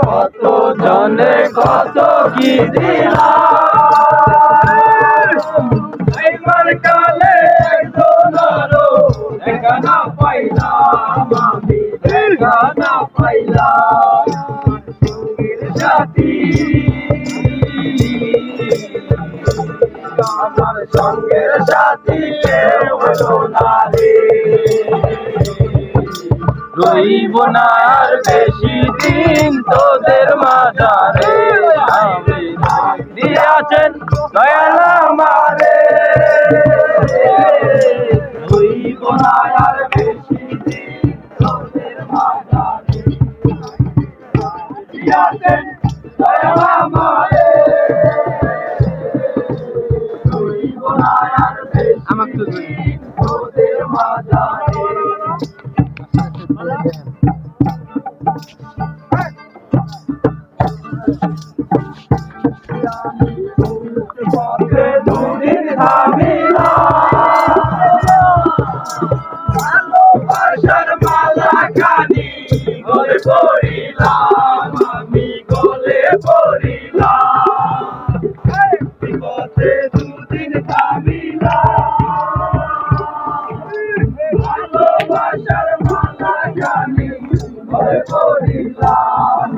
কত জনে কত কি দিলাম, আমার কালে একজনেরও দেখা না পাইলাম, আমি দেখা না পাইলাম। সাথী আমার সঙ্গের সাথী কেউ হলো না রে, রইব না আর বেশি দিন তোদের মাঝারে, আমি দিয়াছেন দয়াল আমারে, রইব না আর বেশি দিন তোদের মাঝারে, দিয়াছেন দয়াল আমারে, রইব না আর বেশি দিন তোদের মাঝারে। দুদিন ভালোবাসার মালা কানি গলে পড়িলাম, আমি গলে পড়িলাম, বিপদে দুদিন ভালোবাসার মালা কানি গলে পড়িলাম।